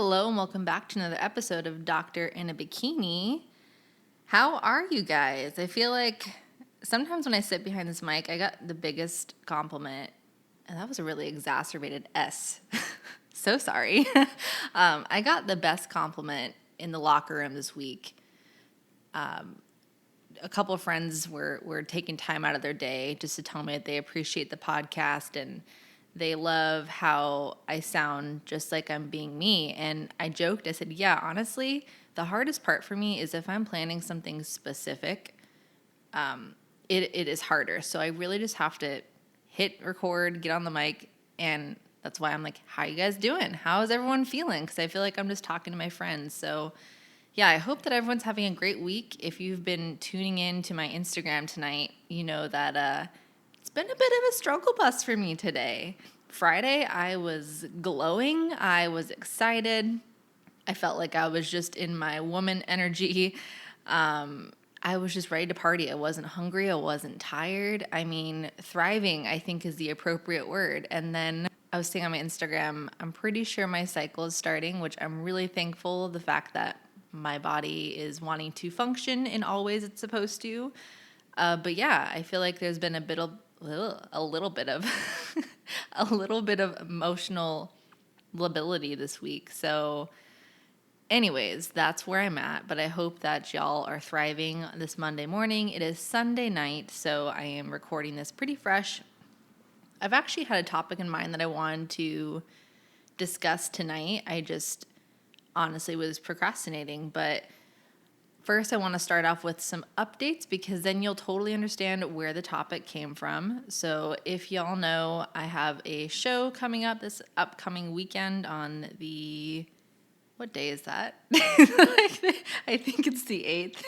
Hello, and welcome back to another episode of Doctor in a Bikini. How are you guys? I feel like sometimes when I sit behind this mic, I got the biggest compliment, and that was a really exacerbated S. So sorry. I got the best compliment in the locker room this week. A couple of friends were taking time out of their day just to tell me that they appreciate the podcast and they love how I sound just like I'm being me. And I joked, I said, yeah, honestly, the hardest part for me is if I'm planning something specific, it is harder. So I really just have to hit record, get on the mic, and that's why I'm like, how you guys doing? How is everyone feeling? Because I feel like I'm just talking to my friends. So yeah, I hope that everyone's having a great week. If you've been tuning in to my Instagram tonight, you know that it's been a bit of a struggle bus for me today. Friday, I was glowing. I was excited. I felt like I was just in my woman energy. I was just ready to party. I wasn't hungry. I wasn't tired. I mean, thriving, I think, is the appropriate word. And then I was saying on my Instagram, I'm pretty sure my cycle is starting, which I'm really thankful. The fact that my body is wanting to function in all ways it's supposed to. But yeah, I feel like there's been a little bit of a little bit of emotional lability this week. So anyways, that's where I'm at, but I hope that y'all are thriving this Monday morning. It is Sunday night, so I am recording this pretty fresh. I've actually had a topic in mind that I wanted to discuss tonight. I just honestly was procrastinating, but first, I want to start off with some updates because then you'll totally understand where the topic came from. So if y'all know, I have a show coming up this upcoming weekend on the, what day is that? I think it's the 8th.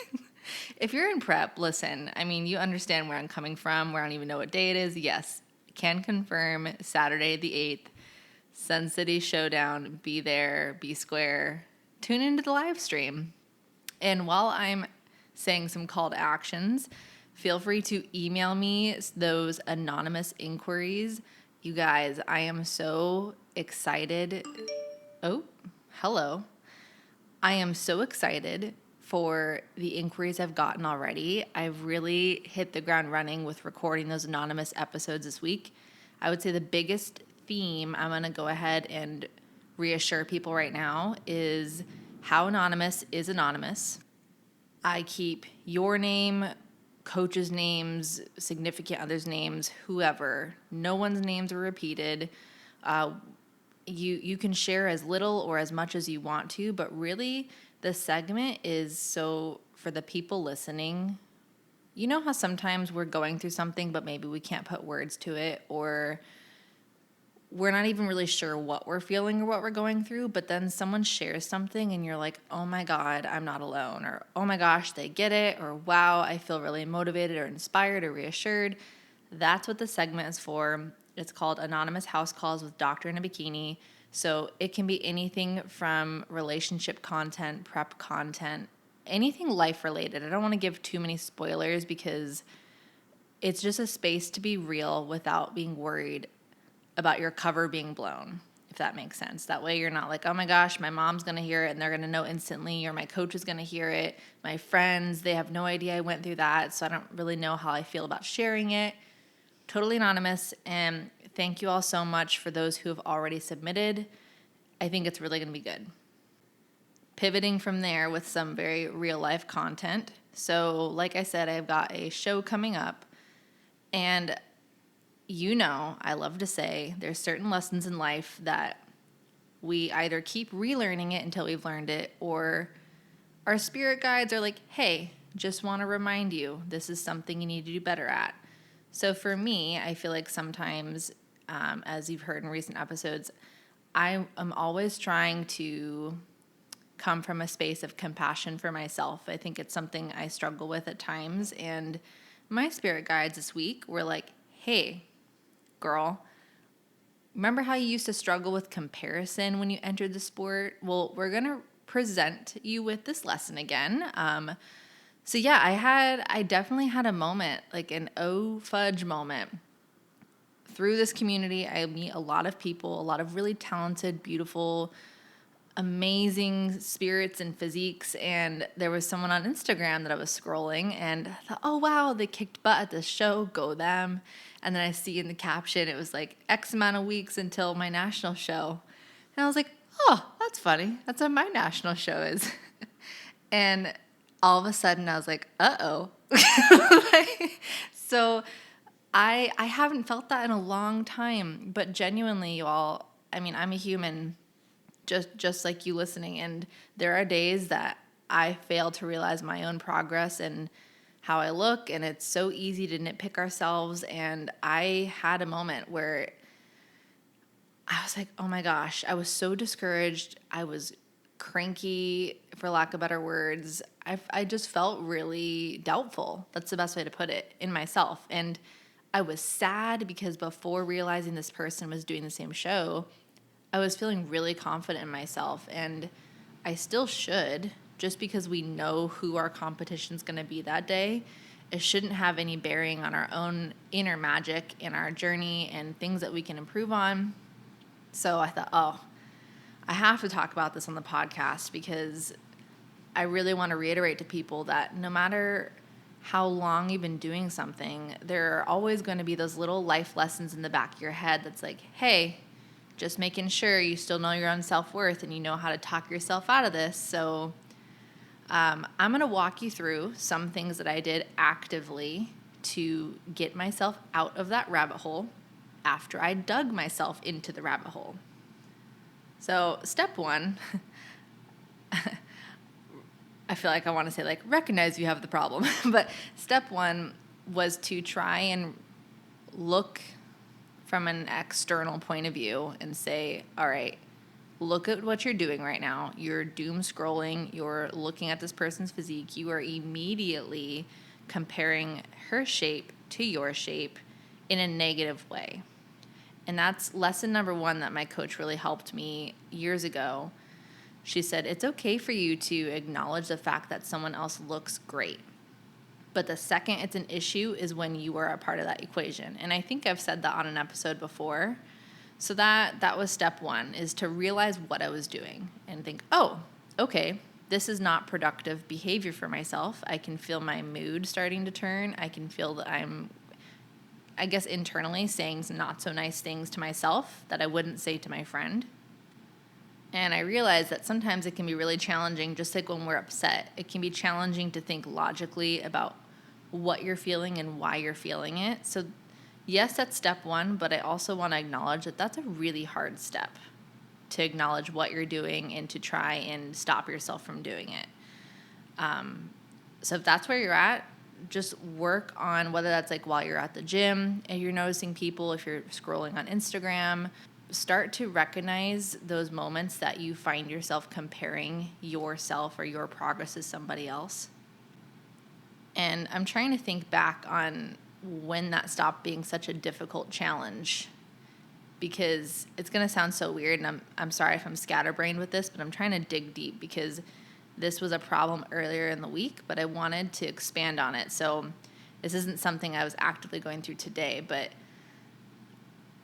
If you're in prep, listen, I mean, you understand where I'm coming from, where I don't even know what day it is. Yes, can confirm Saturday the 8th, Sun City Showdown. Be there, be square. Tune into the live stream. And while I'm saying some call to actions, feel free to email me those anonymous inquiries. You guys, I am so excited. Oh, hello. I am so excited for the inquiries I've gotten already. I've really hit the ground running with recording those anonymous episodes this week. I would say the biggest theme I'm going to go ahead and reassure people right now is how anonymous is anonymous. I keep your name, coaches' names, significant others' names, whoever. No one's names are repeated. You can share as little or as much as you want to, but really the segment is so for the people listening. You know how sometimes we're going through something, but maybe we can't put words to it, or we're not even really sure what we're feeling or what we're going through, but then someone shares something and you're like, oh my God, I'm not alone, or oh my gosh, they get it, or wow, I feel really motivated or inspired or reassured. That's what the segment is for. It's called Anonymous House Calls with Doctor in a Bikini. So it can be anything from relationship content, prep content, anything life related. I don't want to give too many spoilers because it's just a space to be real without being worried about your cover being blown, if that makes sense. That way you're not like, oh my gosh, my mom's going to hear it and they're going to know instantly, or my coach is going to hear it. My friends, they have no idea I went through that, so I don't really know how I feel about sharing it. Totally anonymous, and thank you all so much for those who have already submitted. I think it's really going to be good. Pivoting from there with some very real life content. So like I said, I've got a show coming up, and you know, I love to say there's certain lessons in life that we either keep relearning it until we've learned it, or our spirit guides are like, hey, just want to remind you, this is something you need to do better at. So for me, I feel like sometimes, as you've heard in recent episodes, I am always trying to come from a space of compassion for myself. I think it's something I struggle with at times, and my spirit guides this week were like, hey, girl, remember how you used to struggle with comparison when you entered the sport? Well, we're going to present you with this lesson again. So yeah, I definitely had a moment, like an oh fudge moment. Through this community, I meet a lot of people, a lot of really talented, beautiful, amazing spirits and physiques, and there was someone on Instagram that I was scrolling, and I thought, oh wow, they kicked butt at this show, go them. And then I see in the caption it was like X amount of weeks until my national show, and I was like, oh, that's funny, that's when my national show is. And all of a sudden I was like, uh-oh. So I haven't felt that in a long time, but genuinely, you all, I mean, I'm a human just like you listening, and there are days that I fail to realize my own progress and how I look, and it's so easy to nitpick ourselves. And I had a moment where I was like, oh my gosh, I was so discouraged. I was cranky, for lack of better words. I just felt really doubtful. That's the best way to put it, in myself. And I was sad because before realizing this person was doing the same show, I was feeling really confident in myself, and I still should. Just because we know who our competition's going to be that day, it shouldn't have any bearing on our own inner magic and our journey and things that we can improve on. So I thought, oh, I have to talk about this on the podcast, because I really want to reiterate to people that no matter how long you've been doing something, there are always going to be those little life lessons in the back of your head that's like, hey, just making sure you still know your own self-worth and you know how to talk yourself out of this. So I'm going to walk you through some things that I did actively to get myself out of that rabbit hole after I dug myself into the rabbit hole. So step one, I feel like I want to say like recognize you have the problem, but step one was to try and look from an external point of view and say, all right, look at what you're doing right now. You're doom scrolling. You're looking at this person's physique. You are immediately comparing her shape to your shape in a negative way. And that's lesson number one that my coach really helped me years ago. She said, it's okay for you to acknowledge the fact that someone else looks great. But the second it's an issue is when you are a part of that equation. And I think I've said that on an episode before. So that was step one, is to realize what I was doing and think, oh, okay, this is not productive behavior for myself. I can feel my mood starting to turn. I can feel that I'm, I guess, internally saying some not so nice things to myself that I wouldn't say to my friend. And I realized that sometimes it can be really challenging, just like when we're upset. It can be challenging to think logically about what you're feeling and why you're feeling it. So yes, that's step one, but I also want to acknowledge that that's a really hard step, to acknowledge what you're doing and to try and stop yourself from doing it. So if that's where you're at, just work on whether that's like while you're at the gym and you're noticing people, if you're scrolling on Instagram, start to recognize those moments that you find yourself comparing yourself or your progress to somebody else. And I'm trying to think back on when that stopped being such a difficult challenge, because it's going to sound so weird, and I'm sorry if I'm scatterbrained with this, but I'm trying to dig deep, because this was a problem earlier in the week, but I wanted to expand on it. So this isn't something I was actively going through today, but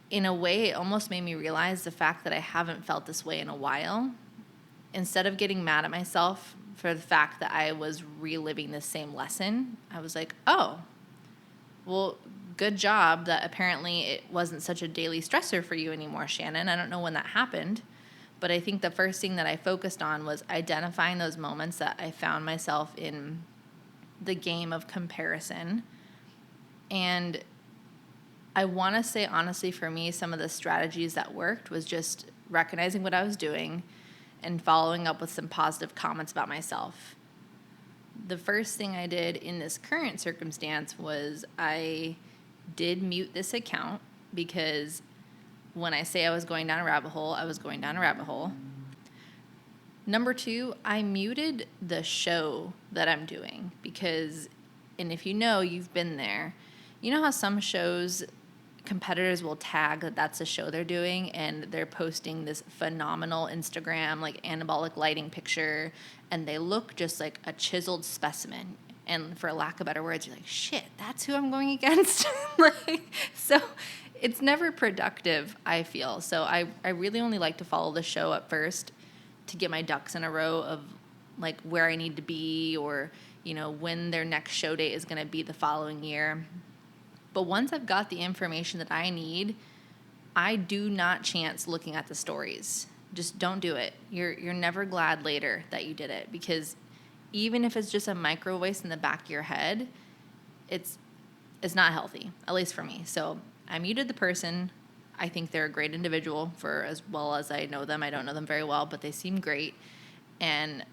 in a way, it almost made me realize the fact that I haven't felt this way in a while. Instead of getting mad at myself for the fact that I was reliving the same lesson, I was like, oh, well, good job that apparently it wasn't such a daily stressor for you anymore, Shannon. I don't know when that happened, but I think the first thing that I focused on was identifying those moments that I found myself in the game of comparison. And I want to say, honestly, for me, some of the strategies that worked was just recognizing what I was doing and following up with some positive comments about myself. The first thing I did in this current circumstance was I did mute this account, because when I say I was going down a rabbit hole, I was going down a rabbit hole. Number two, I muted the show that I'm doing, because, and if you know, you've been there, you know how some shows competitors will tag that that's a show they're doing, and they're posting this phenomenal Instagram, like anabolic lighting picture, and they look just like a chiseled specimen. And for lack of better words, you're like, shit, that's who I'm going against. So it's never productive, I feel. So I really only like to follow the show at first to get my ducks in a row of like where I need to be, or, you know, when their next show date is going to be the following year. But once I've got the information that I need, I do not chance looking at the stories. Just don't do it. You're never glad later that you did it, because even if it's just a micro voice in the back of your head, it's not healthy, at least for me. So I muted the person. I think they're a great individual for as well as I know them. I don't know them very well, but they seem great. And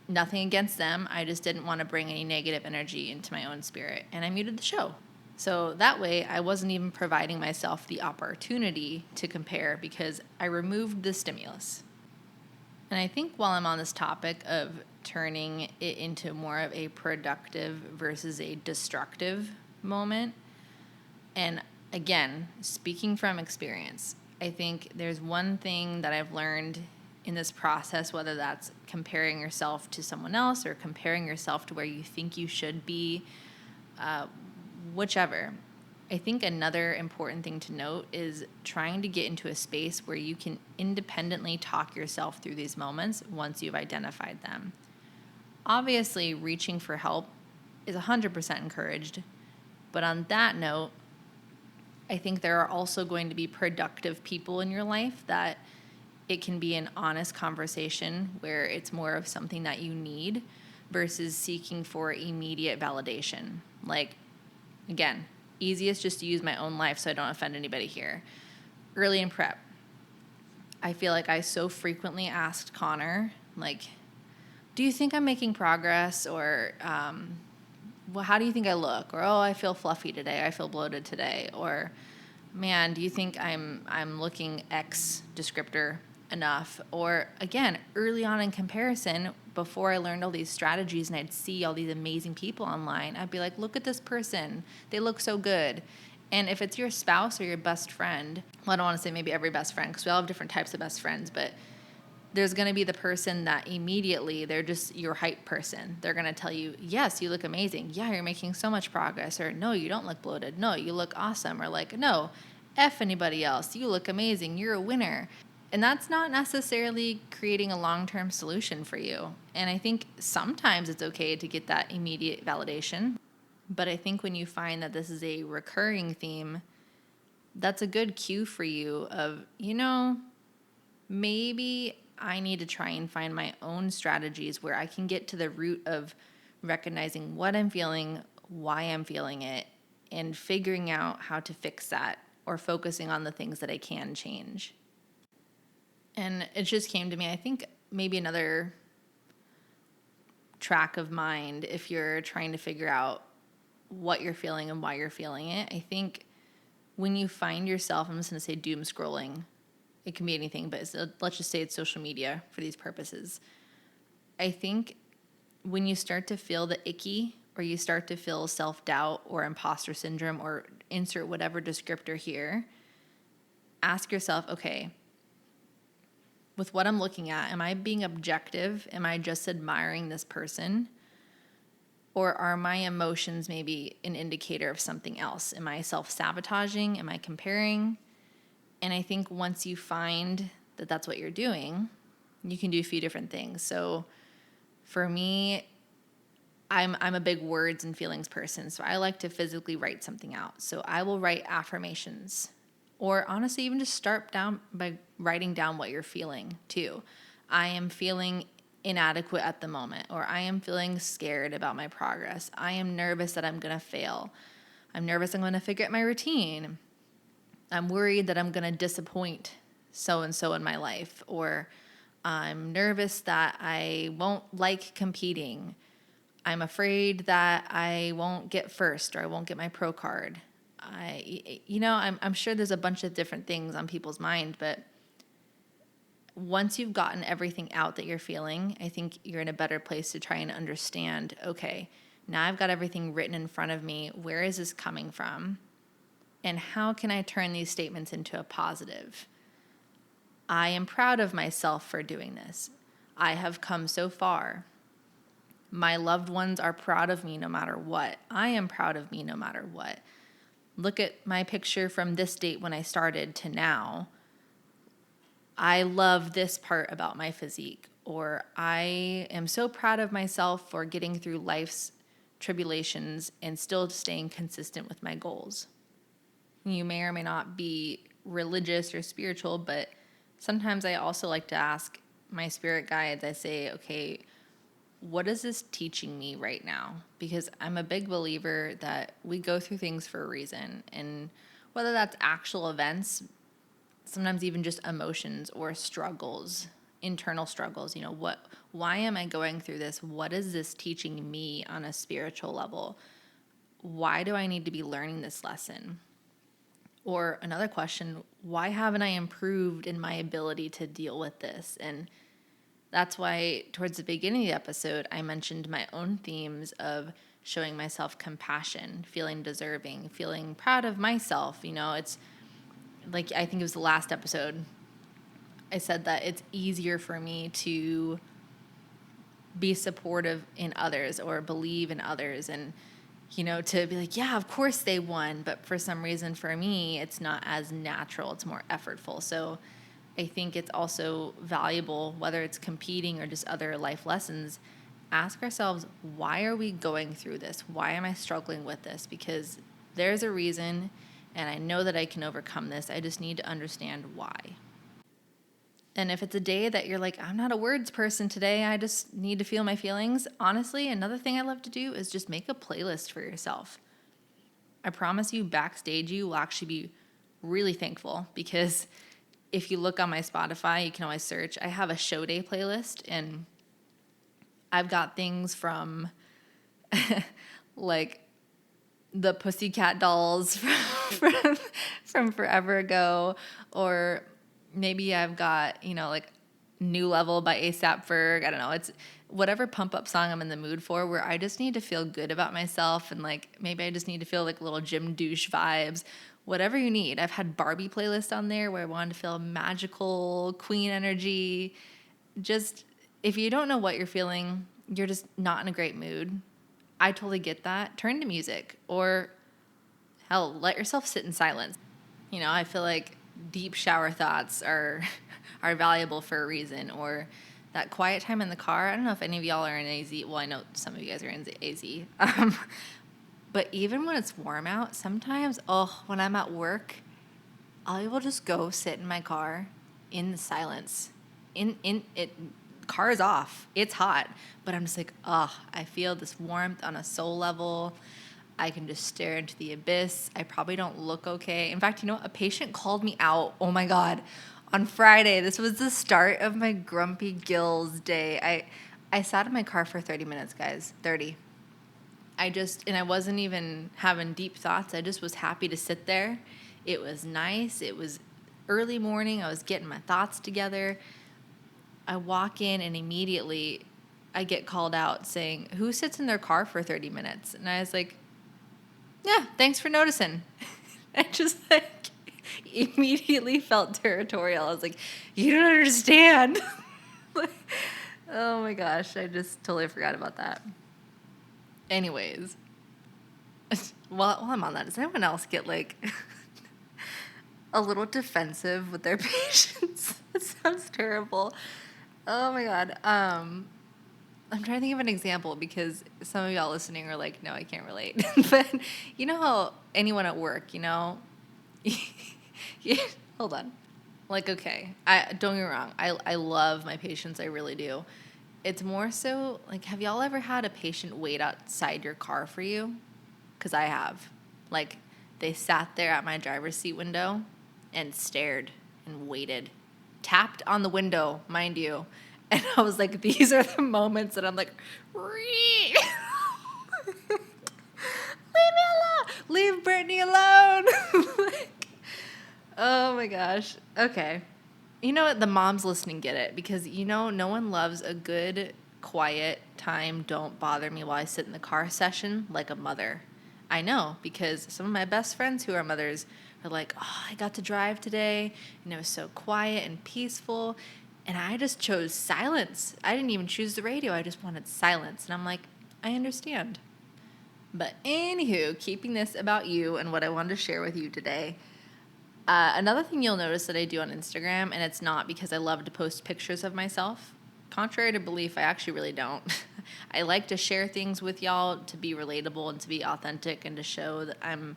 nothing against them. I just didn't want to bring any negative energy into my own spirit. And I muted the show. So that way I wasn't even providing myself the opportunity to compare, because I removed the stimulus. And I think while I'm on this topic of turning it into more of a productive versus a destructive moment, and again, speaking from experience, I think there's one thing that I've learned in this process, whether that's comparing yourself to someone else or comparing yourself to where you think you should be, whichever. I think another important thing to note is trying to get into a space where you can independently talk yourself through these moments once you've identified them. Obviously, reaching for help is 100% encouraged. But on that note, I think there are also going to be productive people in your life that it can be an honest conversation where it's more of something that you need versus seeking for immediate validation. Like, again, easiest just to use my own life so I don't offend anybody here. Early in prep, I feel like I so frequently asked Connor, like, do you think I'm making progress? Or, well, how do you think I look? Or, oh, I feel fluffy today. I feel bloated today. Or, man, do you think I'm looking X descriptor enough? Or, again, early on in comparison, before I learned all these strategies and I'd see all these amazing people online, I'd be like, look at this person. They look so good. And if it's your spouse or your best friend, well, I don't want to say maybe every best friend, because we all have different types of best friends, but there's going to be the person that immediately they're just your hype person. They're going to tell you, yes, you look amazing. Yeah, you're making so much progress. Or no, you don't look bloated. No, you look awesome. Or like, no, F anybody else. You look amazing. You're a winner. And that's not necessarily creating a long-term solution for you. And I think sometimes it's okay to get that immediate validation. But I think when you find that this is a recurring theme, that's a good cue for you of, you know, maybe I need to try and find my own strategies where I can get to the root of recognizing what I'm feeling, why I'm feeling it, and figuring out how to fix that, or focusing on the things that I can change. And it just came to me, I think maybe another track of mind, if you're trying to figure out what you're feeling and why you're feeling it, I think when you find yourself, I'm just going to say doom scrolling. It can be anything, but let's just say it's social media for these purposes. I think when you start to feel the icky, or you start to feel self-doubt or imposter syndrome, or insert whatever descriptor here, ask yourself, okay, with what I'm looking at, am I being objective? Am I just admiring this person? Or are my emotions maybe an indicator of something else? Am I self-sabotaging? Am I comparing? And I think once you find that that's what you're doing, you can do a few different things. So for me, I'm a big words and feelings person. So I like to physically write something out. So I will write affirmations, or honestly, even just start down by writing down what you're feeling too. I am feeling inadequate at the moment, or I am feeling scared about my progress. I am nervous that I'm going to fail. I'm nervous I'm going to figure out my routine. I'm worried that I'm going to disappoint so-and-so in my life, or I'm nervous that I won't like competing. I'm afraid that I won't get first, or I won't get my pro card. I'm sure there's a bunch of different things on people's mind, but once you've gotten everything out that you're feeling, I think you're in a better place to try and understand, okay, now I've got everything written in front of me. Where is this coming from? And how can I turn these statements into a positive? I am proud of myself for doing this. I have come so far. My loved ones are proud of me no matter what. I am proud of me no matter what. Look at my picture from this date when I started to now. I love this part about my physique. or I am so proud of myself for getting through life's tribulations and still staying consistent with my goals. You may or may not be religious or spiritual, but sometimes I also like to ask my spirit guides, I say, okay, what is this teaching me right now? Because I'm a big believer that we go through things for a reason. And whether that's actual events, sometimes even just emotions or struggles, internal struggles, why am I going through this? What is this teaching me on a spiritual level? Why do I need to be learning this lesson? Or another question, why haven't I improved in my ability to deal with this? And that's why towards the beginning of the episode, I mentioned my own themes of showing myself compassion, feeling deserving, feeling proud of myself. It's like, I think it was the last episode, I said that it's easier for me to be supportive in others or believe in others and, to be like, yeah, of course they won. But for some reason, for me, it's not as natural. It's more effortful. So I think it's also valuable, whether it's competing or just other life lessons, ask ourselves, why are we going through this? Why am I struggling with this? Because there's a reason, and I know that I can overcome this. I just need to understand why. And if it's a day that you're like, I'm not a words person today, I just need to feel my feelings. Honestly, another thing I love to do is just make a playlist for yourself. I promise you, backstage you will actually be really thankful, because if you look on my Spotify, you can always search. I have a show day playlist, and I've got things from like the Pussycat Dolls from forever ago, or maybe I've got, like New Level by A$AP Ferg. I don't know. It's whatever pump up song I'm in the mood for, where I just need to feel good about myself. And like, maybe I just need to feel like little gym douche vibes, whatever you need. I've had Barbie playlist on there where I wanted to feel magical queen energy. Just, if you don't know what you're feeling, you're just not in a great mood. I totally get that. Turn to music, or hell, let yourself sit in silence. I feel like deep shower thoughts are valuable for a reason, or that quiet time in the car. I don't know if any of y'all are in AZ. Well, I know some of you guys are in AZ. But even when it's warm out, sometimes, when I'm at work, I will just go sit in my car in the silence. Car is off. It's hot. But I'm just like, I feel this warmth on a soul level. I can just stare into the abyss. I probably don't look okay. In fact, a patient called me out. Oh my God. On Friday, this was the start of my grumpy gills day. I sat in my car for 30 minutes, guys. 30. And I wasn't even having deep thoughts. I just was happy to sit there. It was nice. It was early morning. I was getting my thoughts together. I walk in and immediately I get called out saying, who sits in their car for 30 minutes? And I was like, yeah, thanks for noticing. I just immediately felt territorial. I was like, you don't understand. Oh my gosh, I just totally forgot about that. Anyways, while I'm on that, does anyone else get a little defensive with their patients? That sounds terrible. Oh my God. I'm trying to think of an example, because some of y'all listening are like, no, I can't relate. But how anyone at work, hold on. Okay, don't get me wrong. I love my patients. I really do. It's more so have y'all ever had a patient wait outside your car for you? Because I have. They sat there at my driver's seat window and stared and waited. Tapped on the window, mind you. And I was like, these are the moments that I'm like, leave me alone. Leave Brittany alone. Oh my gosh. Okay. You know what? The moms listening get it, because no one loves a good, quiet time, don't bother me while I sit in the car session like a mother. I know, because some of my best friends who are mothers are like, I got to drive today, and it was so quiet and peaceful, and I just chose silence. I didn't even choose the radio. I just wanted silence. And I'm like, I understand. But anywho, keeping this about you and what I wanted to share with you today, another thing you'll notice that I do on Instagram, and it's not because I love to post pictures of myself. contrary to belief, I actually really don't. I like to share things with y'all to be relatable and to be authentic and to show that I'm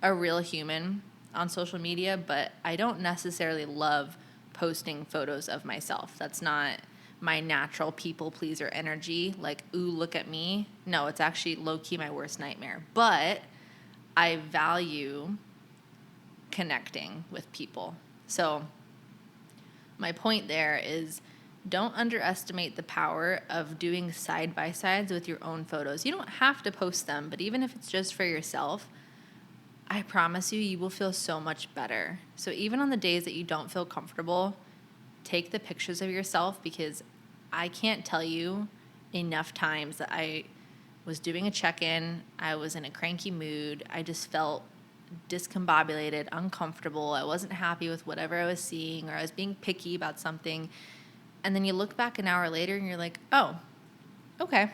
a real human on social media, but I don't necessarily love posting photos of myself. That's not my natural people pleaser energy. Like, ooh, look at me. No, it's actually low-key my worst nightmare. But I value connecting with people. So my point there is, don't underestimate the power of doing side-by-sides with your own photos. You don't have to post them, but even if it's just for yourself, I promise you, you will feel so much better. So even on the days that you don't feel comfortable, take the pictures of yourself, because I can't tell you enough times that I was doing a check-in, I was in a cranky mood, I just felt discombobulated, uncomfortable, I wasn't happy with whatever I was seeing, or I was being picky about something. And then you look back an hour later and you're like, oh, okay,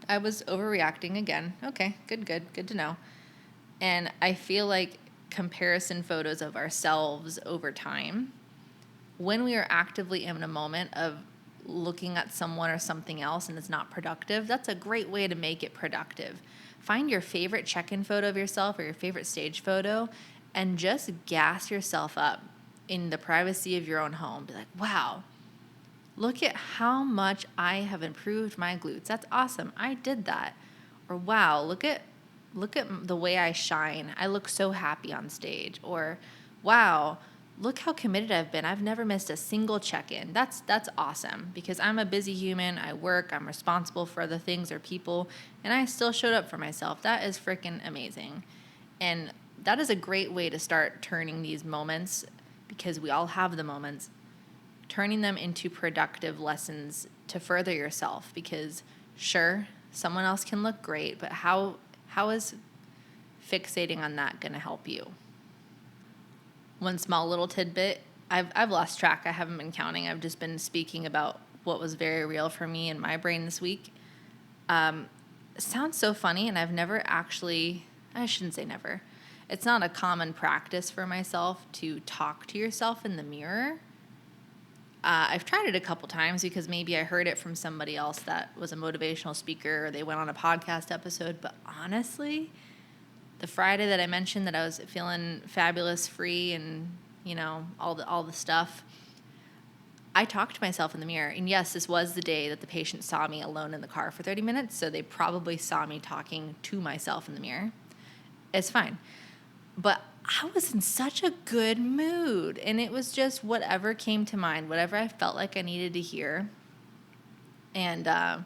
I was overreacting again. Okay, good to know. And I feel like comparison photos of ourselves over time, when we are actively in a moment of looking at someone or something else and it's not productive, that's a great way to make it productive. Find your favorite check-in photo of yourself or your favorite stage photo and just gas yourself up in the privacy of your own home. Be like, wow, look at how much I have improved my glutes. That's awesome. I did that. Or wow, look at the way I shine. I look so happy on stage. Or wow, look how committed I've been. I've never missed a single check-in. That's awesome, because I'm a busy human. I work. I'm responsible for other things or people, and I still showed up for myself. That is freaking amazing. And that is a great way to start turning these moments, because we all have the moments, turning them into productive lessons to further yourself. Because sure, someone else can look great, but how is fixating on that going to help you? One small little tidbit, I've lost track. I haven't been counting. I've just been speaking about what was very real for me in my brain this week. It sounds so funny, and I've never actually, I shouldn't say never. It's not a common practice for myself to talk to yourself in the mirror. I've tried it a couple times because maybe I heard it from somebody else that was a motivational speaker, or they went on a podcast episode. But honestly, the Friday that I mentioned that I was feeling fabulous, free, and, you know, all the stuff, I talked to myself in the mirror. And yes, this was the day that the patient saw me alone in the car for 30 minutes, so they probably saw me talking to myself in the mirror. It's fine. But I was in such a good mood, and it was just whatever came to mind, whatever I felt like I needed to hear. And I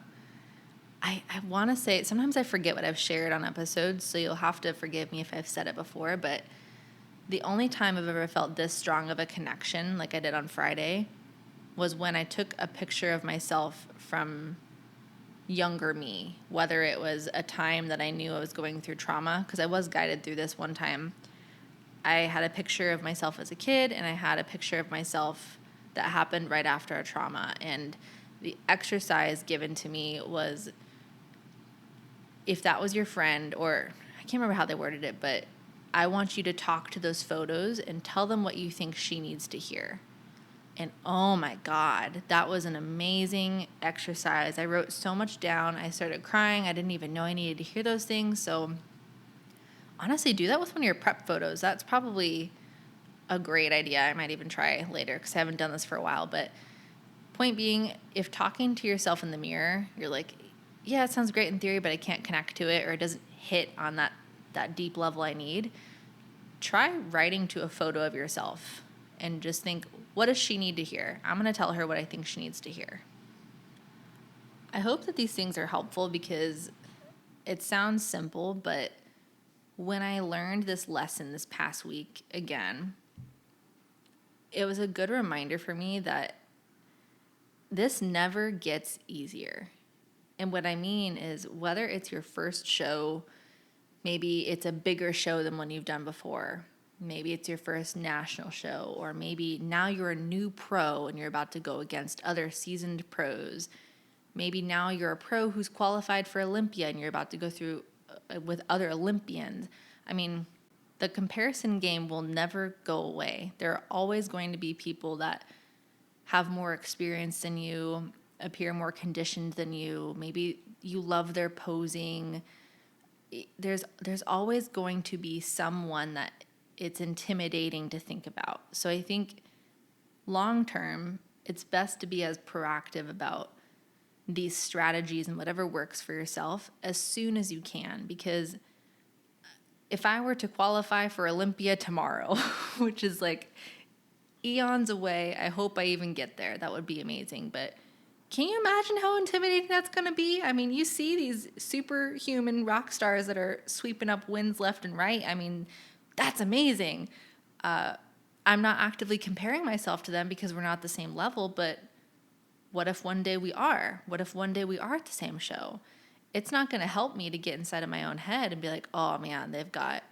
want to say, sometimes I forget what I've shared on episodes, so you'll have to forgive me if I've said it before, but the only time I've ever felt this strong of a connection like I did on Friday was when I took a picture of myself from younger me, whether it was a time that I knew I was going through trauma, because I was guided through this one time. I had a picture of myself as a kid, and I had a picture of myself that happened right after a trauma. And the exercise given to me was, if that was your friend, or I can't remember how they worded it, but I want you to talk to those photos and tell them what you think she needs to hear. And oh my God, that was an amazing exercise. I wrote so much down. I started crying. I didn't even know I needed to hear those things. So honestly, do that with one of your prep photos. That's probably a great idea. I might even try later, because I haven't done this for a while. But point being, if talking to yourself in the mirror, you're like, yeah, it sounds great in theory, but I can't connect to it, or it doesn't hit on that deep level I need, try writing to a photo of yourself and just think, what does she need to hear? I'm going to tell her what I think she needs to hear. I hope that these things are helpful, because it sounds simple, but when I learned this lesson this past week again, it was a good reminder for me that this never gets easier. And what I mean is, whether it's your first show, maybe it's a bigger show than one you've done before, maybe it's your first national show, or maybe now you're a new pro and you're about to go against other seasoned pros. Maybe now you're a pro who's qualified for Olympia and you're about to go through with other Olympians. I mean, the comparison game will never go away. There are always going to be people that have more experience than you, appear more conditioned than you. Maybe you love their posing. There's always going to be someone that it's intimidating to think about. So I think long term, it's best to be as proactive about these strategies and whatever works for yourself as soon as you can. Because if I were to qualify for Olympia tomorrow, which is like eons away, I hope I even get there. That would be amazing. But can you imagine how intimidating that's going to be? I mean, you see these superhuman rock stars that are sweeping up wins left and right. I mean, that's amazing. I'm not actively comparing myself to them because we're not at the same level, but what if one day we are? What if one day we are at the same show? It's not going to help me to get inside of my own head and be like, oh man, they've got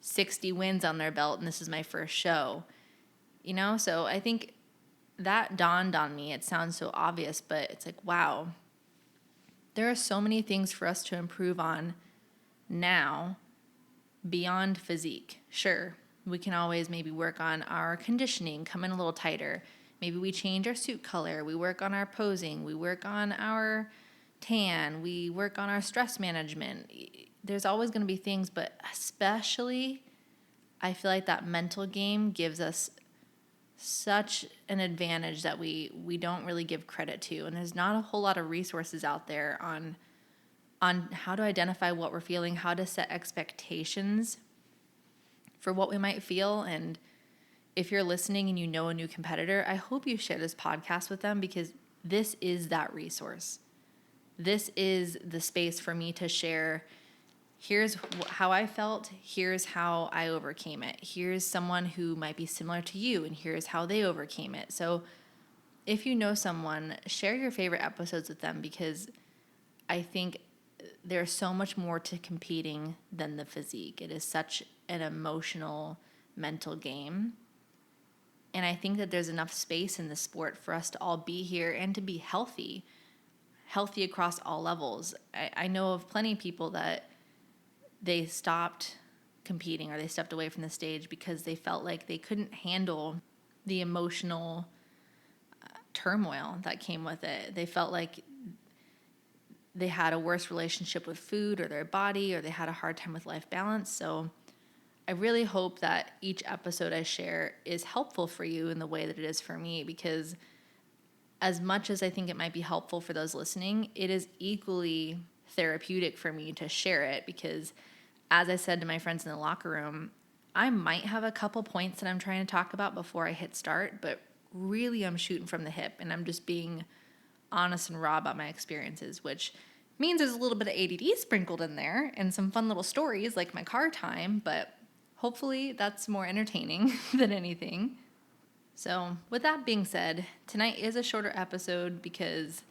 60 wins on their belt and this is my first show. You know, so I think that dawned on me. It sounds so obvious, but it's like, wow, there are so many things for us to improve on now beyond physique. Sure, we can always maybe work on our conditioning, come in a little tighter. Maybe we change our suit color. We work on our posing. We work on our tan. We work on our stress management. There's always going to be things, but especially I feel like that mental game gives us such an advantage that we don't really give credit to. And there's not a whole lot of resources out there on how to identify what we're feeling, how to set expectations for what we might feel. And if you're listening and you know a new competitor, I hope you share this podcast with them because this is that resource. This is the space for me to share. Here's how I felt. Here's how I overcame it. Here's someone who might be similar to you, and here's how they overcame it. So if you know someone, share your favorite episodes with them because I think there's so much more to competing than the physique. It is such an emotional, mental game. And I think that there's enough space in the sport for us to all be here and to be healthy across all levels. I know of plenty of people that they stopped competing or they stepped away from the stage because they felt like they couldn't handle the emotional turmoil that came with it. They felt like they had a worse relationship with food or their body, or they had a hard time with life balance. So I really hope that each episode I share is helpful for you in the way that it is for me, because as much as I think it might be helpful for those listening, it is equally therapeutic for me to share it because, as I said to my friends in the locker room, I might have a couple points that I'm trying to talk about before I hit start, but really I'm shooting from the hip and I'm just being honest and raw about my experiences, which means there's a little bit of ADD sprinkled in there and some fun little stories like my car time, but hopefully that's more entertaining than anything. So with that being said, tonight is a shorter episode because,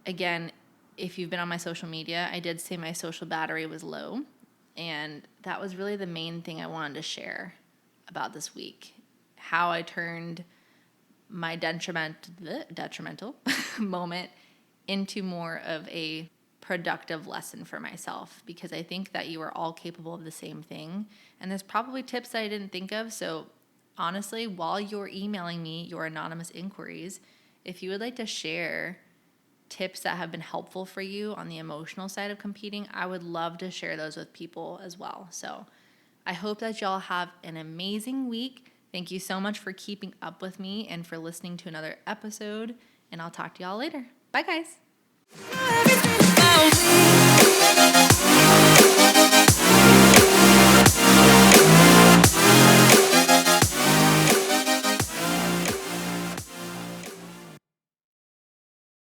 again, if you've been on my social media, I did say my social battery was low, and that was really the main thing I wanted to share about this week, how I turned my detrimental moment into more of a productive lesson for myself, because I think that you are all capable of the same thing, and there's probably tips that I didn't think of. So honestly, while you're emailing me your anonymous inquiries, if you would like to share tips that have been helpful for you on the emotional side of competing, I would love to share those with people as well. So I hope that y'all have an amazing week. Thank you so much for keeping up with me and for listening to another episode, and I'll talk to y'all later. Bye, guys.